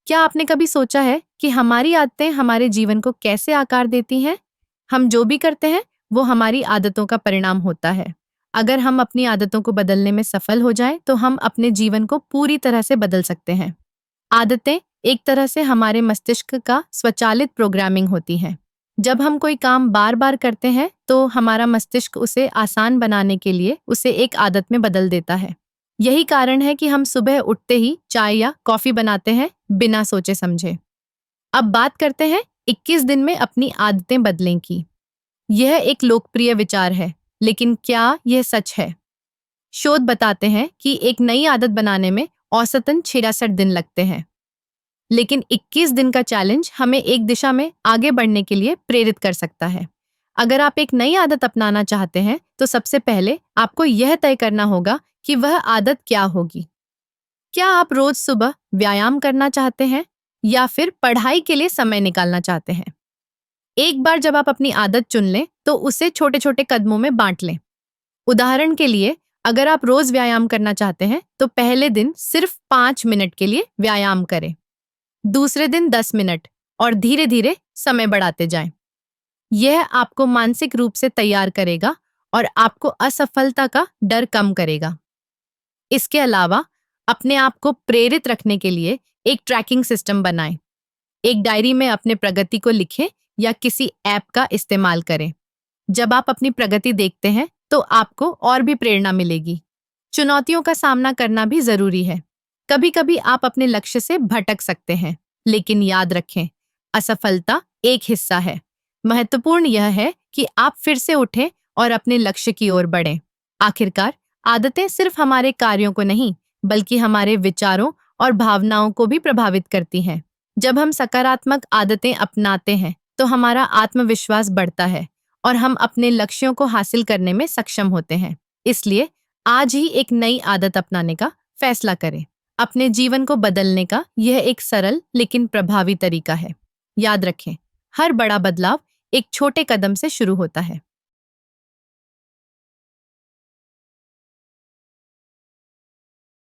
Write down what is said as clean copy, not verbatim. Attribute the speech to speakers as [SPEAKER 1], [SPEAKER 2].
[SPEAKER 1] क्या आपने कभी सोचा है कि हमारी आदतें हमारे जीवन को कैसे आकार देती हैं? हम जो भी करते हैं, वो हमारी आदतों का परिणाम होता है। अगर हम अपनी आदतों को बदलने में सफल हो जाएं, तो हम अपने जीवन को पूरी तरह से बदल सकते हैं। आदतें एक तरह से हमारे मस्तिष्क का स्वचालित प्रोग्रामिंग होती हैं। जब हम कोई काम बार-बार करते हैं, तो हमारा मस्तिष्क उसे आसान बनाने के लिए उसे एक आदत में बदल देता है। यही कारण है कि हम सुबह उठते ही चाय या कॉफी बनाते हैं, बिना सोचे समझे। अब बात करते हैं 21 दिन में अपनी आदतें बदलें की। यह एक लोकप्रिय विचार है, लेकिन क्या यह सच है? शोध बताते हैं कि एक नई आदत बनाने में औसतन 66 दिन लगते हैं। लेकिन 21 दिन का चैलेंज हमें एक दिशा में आगे बढ़ने के लिए प्रेरित कर सकता है। अगर आप एक नई आदत अपनाना चाहते हैं, तो सबसे पहले आपको यह तय करना होगा कि वह आदत क्या होगी। क्या आप रोज सुबह व्यायाम करना चाहते हैं या फिर पढ़ाई के लिए समय निकालना चाहते हैं? एक बार जब आप अपनी आदत चुन लें, तो उसे छोटे-छोटे कदमों में बांट लें। उदाहरण के लिए, अगर आप रोज व्यायाम करना चाहते हैं, तो पहले दिन सिर्फ 5 मिनट के लिए व्यायाम करें। दूसरे दिन 10 मिनट और धीरे-धीरे समय बढ़ाते जाएं। यह आपको मानसिक रूप से तैयार करेगा और आपको असफलता का डर कम करेगा। इसके अलावा, अपने आप को प्रेरित रखने के लिए एक ट्रैकिंग सिस्टम बनाएं। एक डायरी में अपने प्रगति को लिखें या किसी ऐप का इस्तेमाल करें। जब आप अपनी प्रगति देखते हैं, तो आपको और भी प्रेरणा मिलेगी। चुनौतियों का सामना करना भी जरूरी है। कभी-कभी आप अपने लक्ष्य से भटक सकते हैं, लेकिन याद रखें, असफलता एक हिस्सा है। महत्वपूर्ण यह है कि आप फिर से उठें और अपने लक्ष्य की ओर बढ़ें। आखिरकार, आदतें सिर्फ हमारे कार्यों को नहीं, बल्कि हमारे विचारों और भावनाओं को भी प्रभावित करती हैं। जब हम सकारात्मक आदतें अपनाते हैं, तो हमारा आत्मविश्वास बढ़ता है और हम अपने लक्ष्यों को हासिल करने में सक्षम होते हैं। इसलिए आज ही एक नई आदत अपनाने का फैसला करें। अपने जीवन को बदलने का यह एक सरल लेकिन प्रभावी तरीका है। याद रखें, हर बड़ा बदलाव एक छोटे कदम से शुरू होता है।